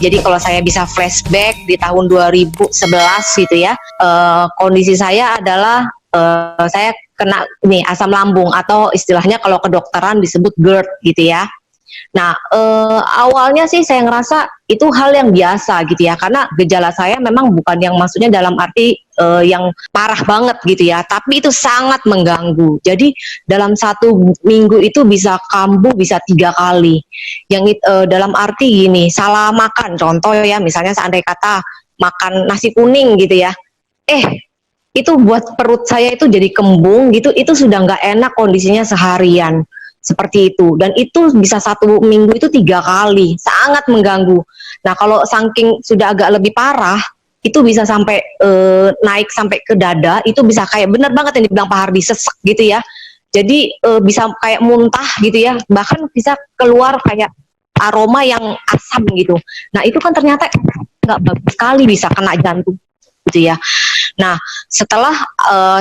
Jadi kalau saya bisa flashback di tahun 2011 gitu ya, kondisi saya adalah saya kena nih asam lambung atau istilahnya kalau kedokteran disebut GERD gitu ya. Nah, awalnya sih saya ngerasa itu hal yang biasa gitu ya, karena gejala saya memang bukan yang maksudnya dalam arti yang parah banget gitu ya, tapi itu sangat mengganggu. Jadi dalam 1 minggu itu bisa kambuh bisa 3 kali. Yang dalam arti gini, salah makan, contoh ya, misalnya seandainya kata makan nasi kuning gitu ya, itu buat perut saya itu jadi kembung gitu, itu sudah nggak enak kondisinya seharian seperti itu, dan itu bisa 1 minggu itu 3 kali, sangat mengganggu. Nah kalau saking sudah agak lebih parah, itu bisa sampai naik sampai ke dada, itu bisa kayak bener banget yang dibilang Pak Hardi, sesek gitu ya. Jadi bisa kayak muntah gitu ya, bahkan bisa keluar kayak aroma yang asam gitu. Nah itu kan ternyata nggak bagus sekali, bisa kena jantung gitu ya. Nah setelah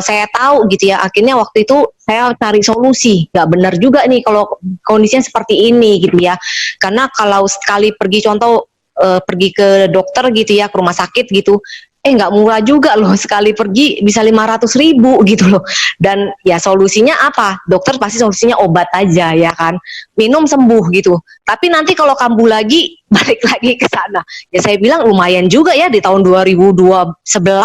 saya tahu gitu ya, akhirnya waktu itu saya cari solusi. Nggak benar juga nih kalau kondisinya seperti ini gitu ya, karena kalau sekali pergi, contoh pergi ke dokter gitu ya, ke rumah sakit gitu, nggak murah juga loh, sekali pergi bisa 500.000 gitu loh. Dan ya solusinya apa? Dokter pasti solusinya obat aja ya kan, minum sembuh gitu. Tapi nanti kalau kambuh lagi, balik lagi ke sana. Ya saya bilang lumayan juga ya, di tahun 2011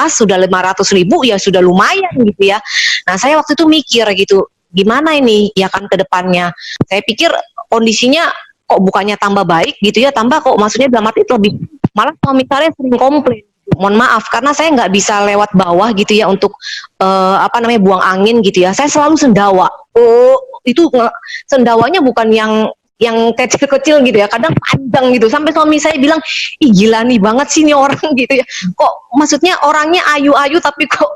sudah 500.000, ya sudah lumayan gitu ya. Nah saya waktu itu mikir gitu, gimana ini ya kan ke depannya. Saya pikir kondisinya kok bukannya tambah baik gitu ya, tambah kok, maksudnya dalam arti lebih, malah suami saya sering komplain. Mohon maaf karena saya nggak bisa lewat bawah gitu ya untuk buang angin gitu ya. Saya selalu sendawa. Itu sendawanya bukan yang kecil-kecil gitu ya, kadang panjang gitu, sampai suami saya bilang, ih gila nih banget sih nih orang gitu ya, kok maksudnya orangnya ayu-ayu tapi kok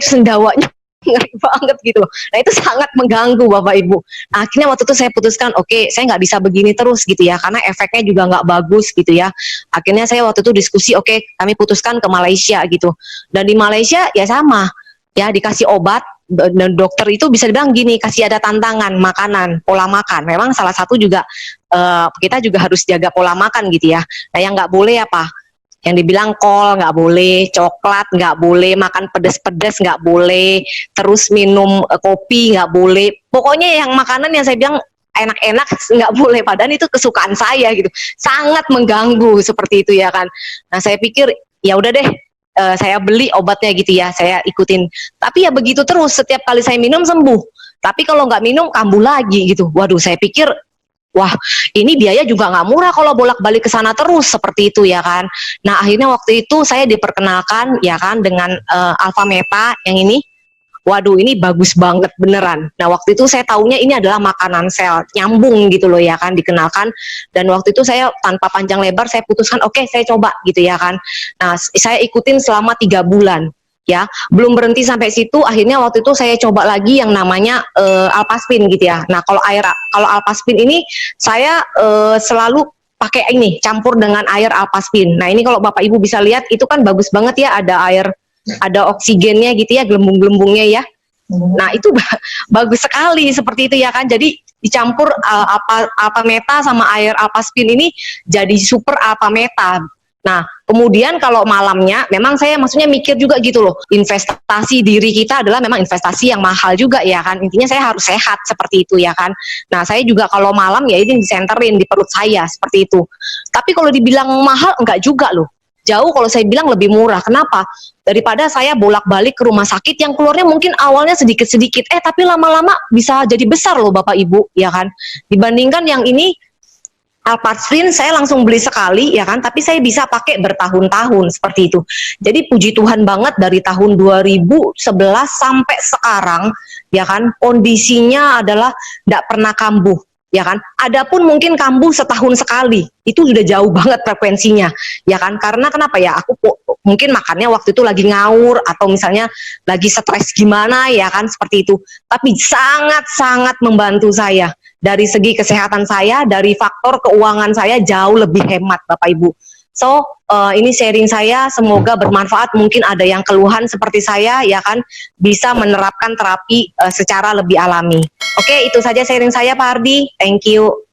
sendawanya ngeri banget gitu loh. Nah itu sangat mengganggu Bapak Ibu. Nah, akhirnya waktu itu saya putuskan, oke, saya nggak bisa begini terus gitu ya, karena efeknya juga nggak bagus gitu ya. Akhirnya saya waktu itu diskusi, oke, kami putuskan ke Malaysia gitu. Dan di Malaysia ya sama, ya dikasih obat, dan dokter itu bisa dibilang gini, kasih ada tantangan makanan, pola makan. Memang salah satu juga kita juga harus jaga pola makan gitu ya. Nah yang nggak boleh apa? Yang dibilang kol nggak boleh, coklat nggak boleh, makan pedas-pedas nggak boleh, terus minum kopi nggak boleh. Pokoknya yang makanan yang saya bilang enak-enak nggak boleh, padahal itu kesukaan saya gitu. Sangat mengganggu seperti itu ya kan. Nah saya pikir ya udah deh, saya beli obatnya gitu ya, saya ikutin. Tapi ya begitu terus, setiap kali saya minum sembuh. Tapi kalau nggak minum kambuh lagi gitu. Waduh, saya pikir wah ini biaya juga nggak murah kalau bolak-balik ke sana terus seperti itu ya kan. Nah akhirnya waktu itu saya diperkenalkan ya kan dengan Alpha Meta yang ini. Waduh ini bagus banget beneran. Nah waktu itu saya taunya ini adalah makanan sel, nyambung gitu loh ya kan, dikenalkan. Dan waktu itu saya tanpa panjang lebar saya putuskan, oke, saya coba gitu ya kan. Nah saya ikutin selama 3 bulan. Ya, belum berhenti sampai situ. Akhirnya waktu itu saya coba lagi yang namanya Alpaspin gitu ya. Nah, kalau Alpaspin ini saya selalu pakai ini, campur dengan air Alpaspin. Nah, ini kalau Bapak Ibu bisa lihat itu kan bagus banget ya, ada air, ada oksigennya gitu ya, gelembung-gelembungnya ya. Nah, itu bagus sekali seperti itu ya kan. Jadi dicampur Alpha Meta sama air Alpaspin ini jadi super Alpha Meta. Nah, kemudian kalau malamnya, memang saya maksudnya mikir juga gitu loh, investasi diri kita adalah memang investasi yang mahal juga ya kan, intinya saya harus sehat seperti itu ya kan. Nah, saya juga kalau malam ya ini disenterin di perut saya seperti itu. Tapi kalau dibilang mahal, enggak juga loh. Jauh kalau saya bilang lebih murah. Kenapa? Daripada saya bolak-balik ke rumah sakit yang keluarnya mungkin awalnya sedikit-sedikit, tapi lama-lama bisa jadi besar loh Bapak Ibu, ya kan. Dibandingkan yang ini, Alpaspin saya langsung beli sekali ya kan, tapi saya bisa pakai bertahun-tahun seperti itu. Jadi puji Tuhan banget dari tahun 2011 sampai sekarang ya kan, kondisinya adalah tidak pernah kambuh ya kan. Adapun mungkin kambuh setahun sekali, itu sudah jauh banget frekuensinya ya kan. Karena kenapa ya, aku mungkin makannya waktu itu lagi ngawur atau misalnya lagi stres gimana ya kan, seperti itu. Tapi sangat-sangat membantu saya. Dari segi kesehatan saya, dari faktor keuangan saya jauh lebih hemat Bapak Ibu. So, ini sharing saya, semoga bermanfaat. Mungkin ada yang keluhan seperti saya, ya kan, bisa menerapkan terapi secara lebih alami. Oke, itu saja sharing saya Pak Hardi. Thank you.